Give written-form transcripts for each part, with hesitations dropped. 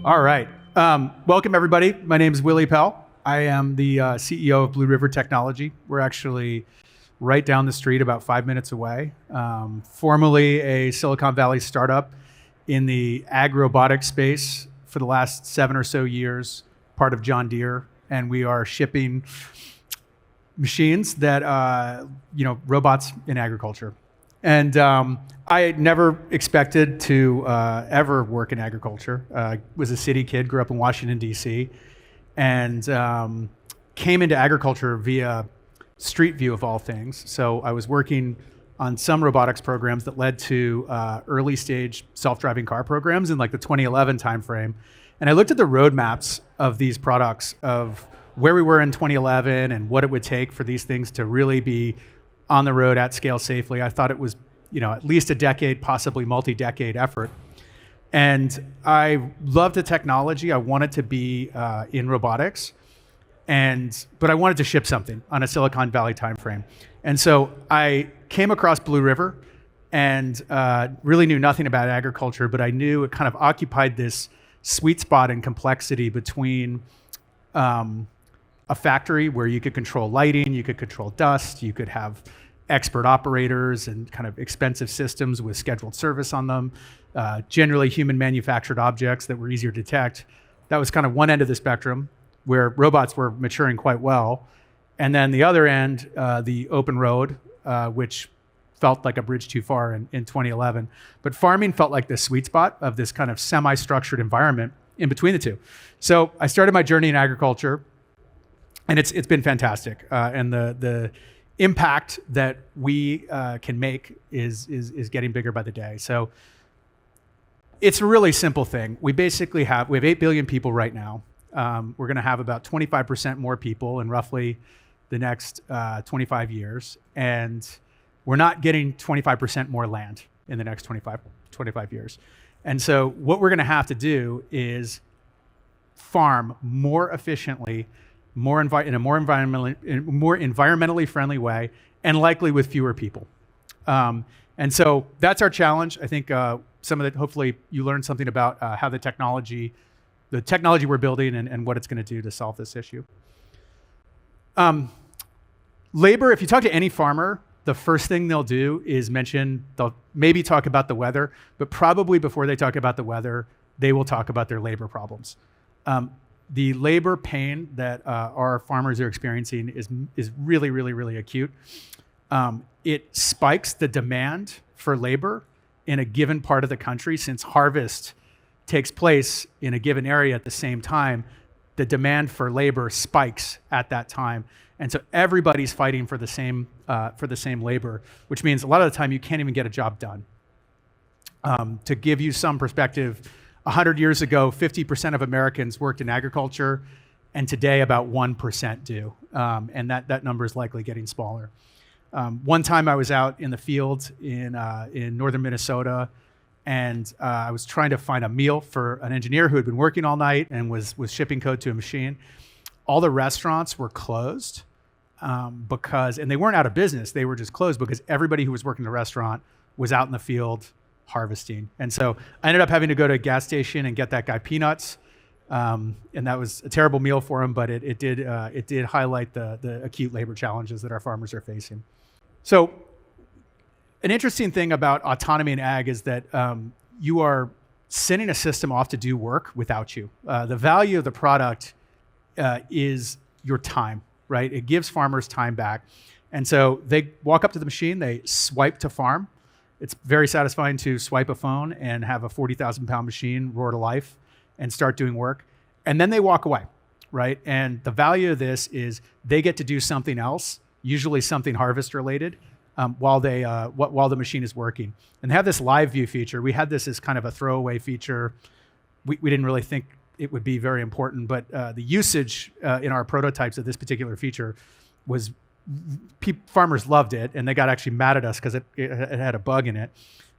All right. Welcome, everybody. My name is Willy Pell. I am the CEO of Blue River Technology. We're actually right down the street, about 5 minutes away. Formerly a Silicon Valley startup in the ag robotics space for the last 7 or so years, part of John Deere. And we are shipping machines that, robots in agriculture. And I never expected to ever work in agriculture. I was a city kid, grew up in Washington, D.C., and came into agriculture via Street View of all things. So I was working on some robotics programs that led to early stage self-driving car programs in like the 2011 timeframe. And I looked at the roadmaps of these products, of where we were in 2011 and what it would take for these things to really be on the road at scale safely. I thought it was, at least a decade, possibly multi-decade effort. And I loved the technology. I wanted to be in robotics, but I wanted to ship something on a Silicon Valley timeframe. And so I came across Blue River and really knew nothing about agriculture, but I knew it kind of occupied this sweet spot in complexity between a factory where you could control lighting, you could control dust, you could have expert operators and kind of expensive systems with scheduled service on them, generally human manufactured objects that were easier to detect. That was kind of one end of the spectrum where robots were maturing quite well. And then the other end, the open road, which felt like a bridge too far in 2011. But farming felt like the sweet spot of this kind of semi-structured environment in between the two. So I started my journey in agriculture, and it's been fantastic. And the impact that we can make is getting bigger by the day. So it's a really simple thing. We have 8 billion people right now. We're going to have about 25% more people in roughly the next 25 years. And we're not getting 25% more land in the next 25 years. And so what we're going to have to do is farm more efficiently, in a more environmentally friendly way, and likely with fewer people. And so that's our challenge. I think hopefully you learned something about how the technology we're building and what it's going to do to solve this issue. Labor, if you talk to any farmer, the first thing they'll do is they'll maybe talk about the weather, but probably before they talk about the weather, they will talk about their labor problems. The labor pain that our farmers are experiencing is really, really, really acute. It spikes the demand for labor in a given part of the country. Since harvest takes place in a given area at the same time, the demand for labor spikes at that time. And so everybody's fighting for the same labor, which means a lot of the time you can't even get a job done. To give you some perspective, 100 years ago, 50% of Americans worked in agriculture, and today about 1% do. And that number is likely getting smaller. One time I was out in the field in northern Minnesota, and I was trying to find a meal for an engineer who had been working all night and was shipping code to a machine. All the restaurants were closed and they weren't out of business, they were just closed because everybody who was working in the restaurant was out in the field harvesting. And so I ended up having to go to a gas station and get that guy peanuts. And that was a terrible meal for him, but it did highlight the acute labor challenges that our farmers are facing. So an interesting thing about autonomy in ag is that you are sending a system off to do work without you. The value of the product is your time, right? It gives farmers time back. And so they walk up to the machine, they swipe to farm. It's very satisfying to swipe a phone and have a 40,000 pound machine roar to life and start doing work. And then they walk away, right? And the value of this is they get to do something else, usually something harvest related, while the machine is working. And they have this live view feature. We had this as kind of a throwaway feature. We didn't really think it would be very important, but the usage in our prototypes of this particular feature was farmers loved it, and they got actually mad at us because it had a bug in it,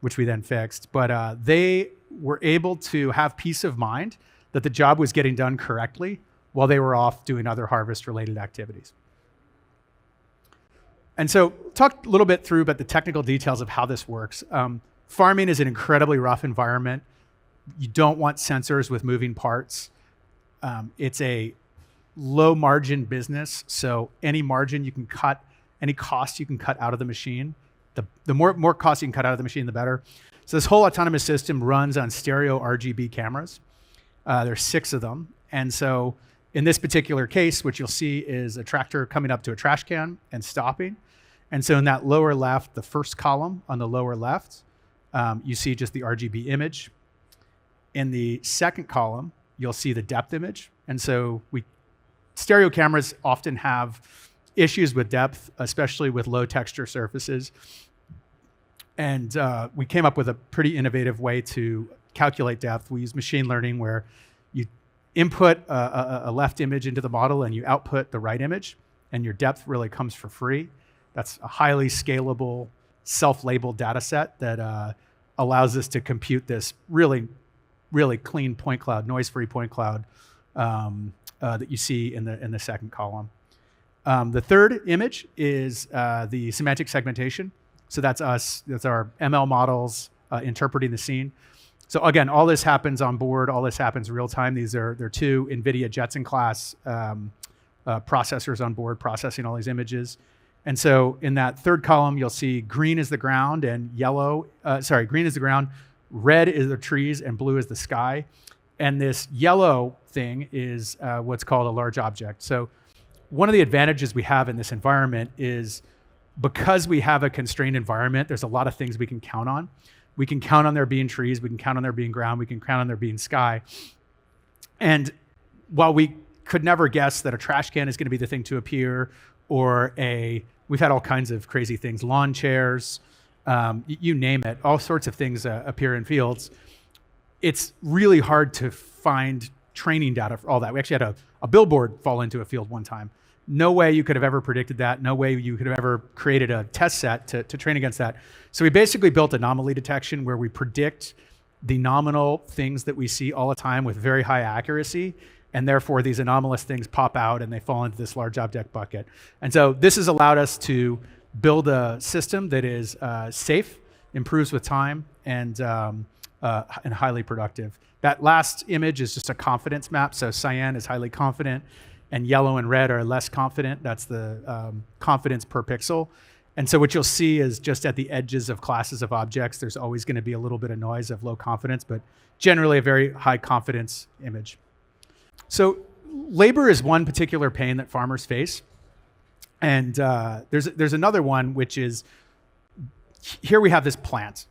which we then fixed. But they were able to have peace of mind that the job was getting done correctly while they were off doing other harvest-related activities. And so talk a little bit through about the technical details of how this works. Farming is an incredibly rough environment. You don't want sensors with moving parts. It's a low margin business, so any margin you can cut, any cost you can cut out of the machine, the more cost you can cut out of the machine, the better. So this whole autonomous system runs on stereo RGB cameras. There's 6 of them. And so in this particular case, what you'll see is a tractor coming up to a trash can and stopping. And so in that lower left, the first column on the lower left, you see just the RGB image. In the second column, you'll see the depth image. And so stereo cameras often have issues with depth, especially with low texture surfaces. And we came up with a pretty innovative way to calculate depth. We use machine learning where you input a left image into the model and you output the right image, and your depth really comes for free. That's a highly scalable, self-labeled data set that allows us to compute this really, really clean point cloud, noise-free point cloud that you see in the second column. The third image is the semantic segmentation. So that's us. That's our ML models interpreting the scene. So again, all this happens on board. All this happens real time. They're 2 NVIDIA Jetson class processors on board processing all these images. And so in that third column, you'll see green is the ground and green is the ground, red is the trees, and blue is the sky. And this yellow thing is what's called a large object. So one of the advantages we have in this environment is because we have a constrained environment, there's a lot of things we can count on. We can count on there being trees, we can count on there being ground, we can count on there being sky. And while we could never guess that a trash can is going to be the thing to appear, or we've had all kinds of crazy things, lawn chairs, you name it, all sorts of things appear in fields. It's really hard to find training data for all that. We actually had a billboard fall into a field one time. No way you could have ever predicted that. No way you could have ever created a test set to train against that. So we basically built anomaly detection where we predict the nominal things that we see all the time with very high accuracy. And therefore these anomalous things pop out and they fall into this large object bucket. And so this has allowed us to build a system that is safe, improves with time, and highly productive. That last image is just a confidence map. So cyan is highly confident, and yellow and red are less confident. That's the confidence per pixel. And so what you'll see is just at the edges of classes of objects, there's always going to be a little bit of noise of low confidence, but generally a very high confidence image. So labor is one particular pain that farmers face. And there's another one, which is, here we have this plant.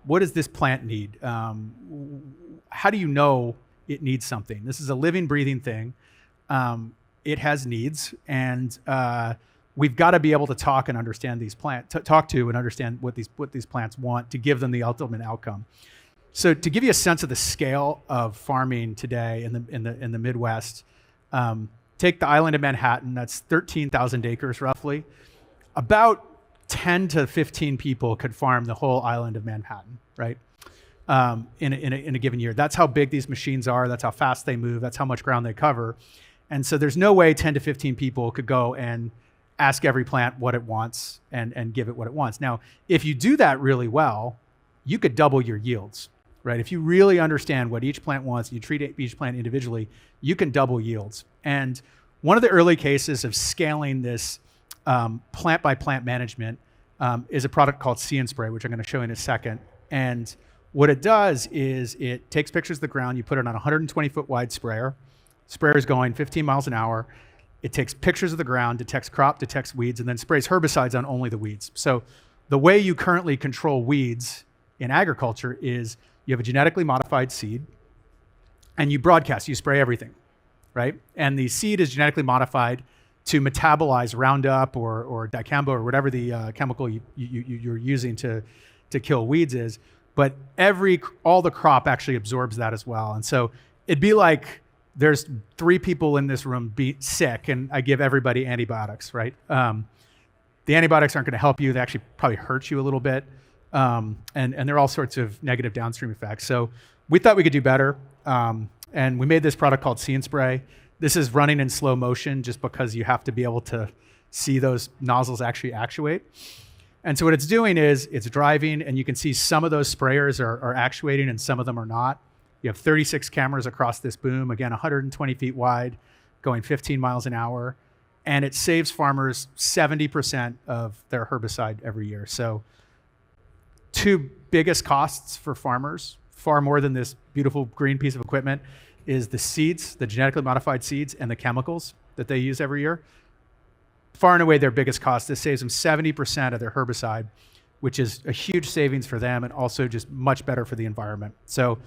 What does this plant need? How do you know it needs something? This is a living, breathing thing. It has needs, and we've got to be able to talk and understand these talk to and understand what these plants want to give them the ultimate outcome. So to give you a sense of the scale of farming today in the Midwest, take the island of Manhattan. That's 13,000 acres roughly. About 10 to 15 people could farm the whole island of Manhattan, right? In a given year. That's how big these machines are. That's how fast they move. That's how much ground they cover. And so there's no way 10 to 15 people could go and ask every plant what it wants and give it what it wants. Now, if you do that really well, you could double your yields, right? If you really understand what each plant wants, you treat each plant individually, you can double yields. And one of the early cases of scaling this plant by plant management is a product called See and Spray, which I'm going to show you in a second. And what it does is it takes pictures of the ground, you put it on a 120-foot wide sprayer. Sprayer is going 15 miles an hour. It takes pictures of the ground, detects crop, detects weeds, and then sprays herbicides on only the weeds. So the way you currently control weeds in agriculture is you have a genetically modified seed and you broadcast, you spray everything, right? And the seed is genetically modified to metabolize Roundup or dicamba or whatever the chemical you're using to kill weeds is. But all the crop actually absorbs that as well. And so it'd be like there's 3 people in this room sick and I give everybody antibiotics, right? The antibiotics aren't going to help you. They actually probably hurt you a little bit. And there are all sorts of negative downstream effects. So we thought we could do better. And we made this product called See and Spray. This is running in slow motion just because you have to be able to see those nozzles actually actuate. And so what it's doing is it's driving, and you can see some of those sprayers are actuating and some of them are not. You have 36 cameras across this boom, again, 120 feet wide, going 15 miles an hour. And it saves farmers 70% of their herbicide every year. So two biggest costs for farmers, far more than this beautiful green piece of equipment, is the seeds, the genetically modified seeds, and the chemicals that they use every year. Far and away their biggest cost. This saves them 70% of their herbicide, which is a huge savings for them and also just much better for the environment. So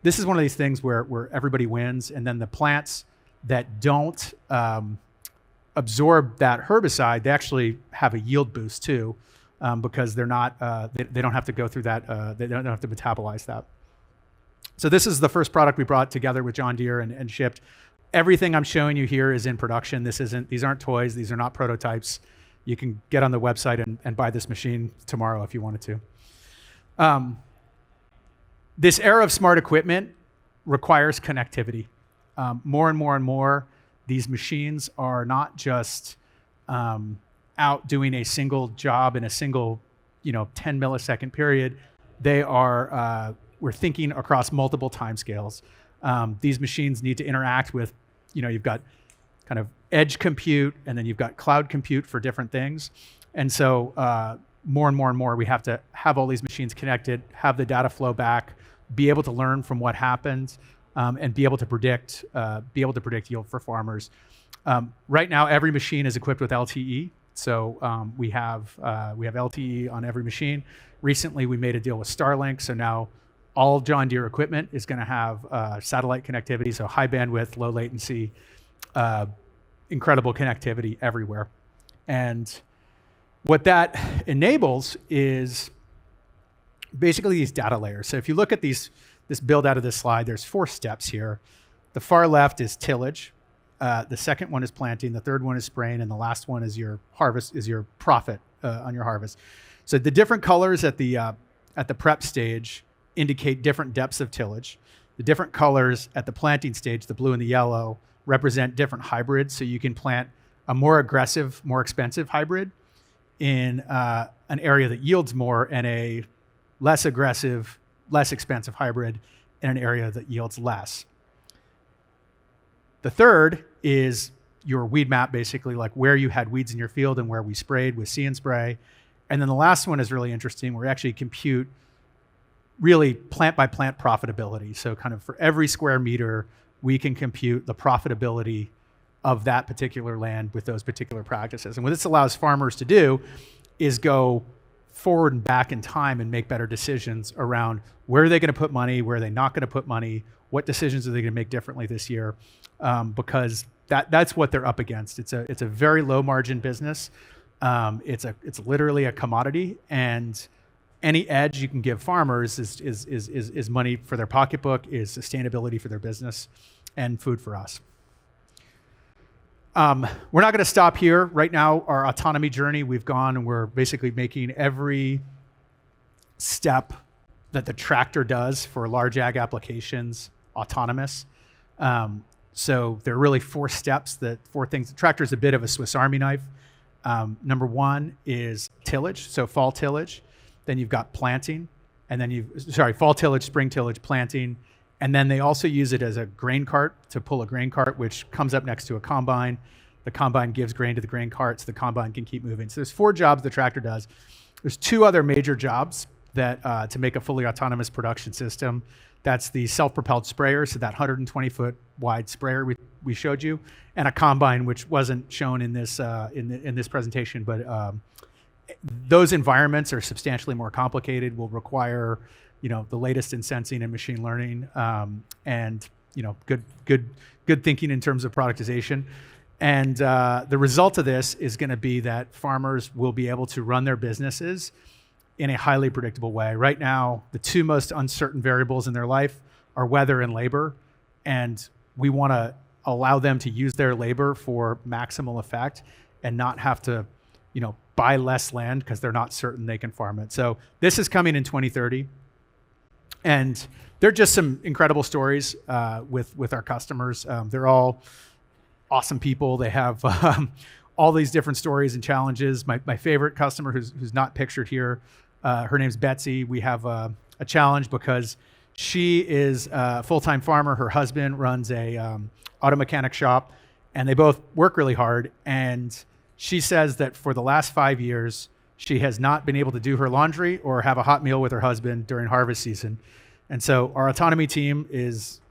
this is one of these things where everybody wins. And then the plants that don't absorb that herbicide, they actually have a yield boost too, because they're not, they don't have to go through that, they don't have to metabolize that. So this is the first product we brought together with John Deere and shipped. Everything I'm showing you here is in production. These aren't toys. These are not prototypes. You can get on the website and buy this machine tomorrow if you wanted to. This era of smart equipment requires connectivity. More and more and more, these machines are not just out doing a single job in a single 10 millisecond period. They are, we're thinking across multiple timescales. These machines need to interact with, you've got kind of edge compute, and then you've got cloud compute for different things. And so more and more and more, we have to have all these machines connected, have the data flow back, be able to learn from what happened, and be able to predict yield for farmers. Right now, every machine is equipped with LTE. So we have LTE on every machine. Recently, we made a deal with Starlink. So now all John Deere equipment is going to have satellite connectivity, so high bandwidth, low latency, incredible connectivity everywhere. And what that enables is basically these data layers. So if you look at this build out of this slide, there's 4 steps here. The far left is tillage. The second one is planting. The third one is spraying. And the last one is your harvest, is your profit on your harvest. So the different colors at the prep stage indicate different depths of tillage. The different colors at the planting stage, the blue and the yellow, represent different hybrids. So you can plant a more aggressive, more expensive hybrid in an area that yields more, and a less aggressive, less expensive hybrid in an area that yields less. The third is your weed map, basically like where you had weeds in your field and where we sprayed with See and Spray. And then the last one is really interesting. We actually compute really plant by plant profitability. So kind of for every square meter, we can compute the profitability of that particular land with those particular practices. And what this allows farmers to do is go forward and back in time and make better decisions around where are they going to put money, where are they not going to put money, what decisions are they going to make differently this year, because that's what they're up against. It's a very low margin business. It's literally a commodity, and any edge you can give farmers is money for their pocketbook, is sustainability for their business, and food for us. We're not going to stop here. Right now, our autonomy journey, we've gone and we're basically making every step that the tractor does for large ag applications autonomous. So there are really 4 steps, 4 things. The tractor is a bit of a Swiss Army knife. Number 1 is tillage, so fall tillage. Then you've got planting, and then fall tillage, spring tillage, planting. And then they also use it as a grain cart to pull a grain cart, which comes up next to a combine. The combine gives grain to the grain cart so the combine can keep moving. So there's 4 jobs the tractor does. There's 2 other major jobs that to make a fully autonomous production system. That's the self-propelled sprayer, so that 120-foot wide sprayer we showed you, and a combine, which wasn't shown in this in this presentation, but those environments are substantially more complicated, will require the latest in sensing and machine learning, and good thinking in terms of productization. And the result of this is going to be that farmers will be able to run their businesses in a highly predictable way. Right now, the 2 most uncertain variables in their life are weather and labor, and we want to allow them to use their labor for maximal effect and not have to buy less land because they're not certain they can farm it. So this is coming in 2030. And they're just some incredible stories with our customers. They're all awesome people. They have all these different stories and challenges. My favorite customer, who's not pictured here, her name's Betsy. We have a challenge because She is a full-time farmer. Her husband runs a auto mechanic shop, and they both work really hard. And she says that for the last 5 years, she has not been able to do her laundry or have a hot meal with her husband during harvest season. And so our autonomy team is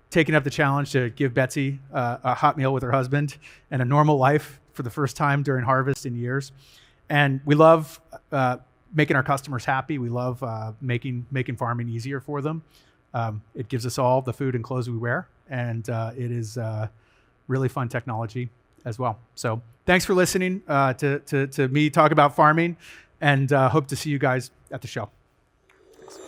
taking up the challenge to give Betsy a hot meal with her husband and a normal life for the first time during harvest in years. And we love making our customers happy. We love making farming easier for them. It gives us all the food and clothes we wear, and it is really fun technology as well. So thanks for listening to me talk about farming, and hope to see you guys at the show. Thanks.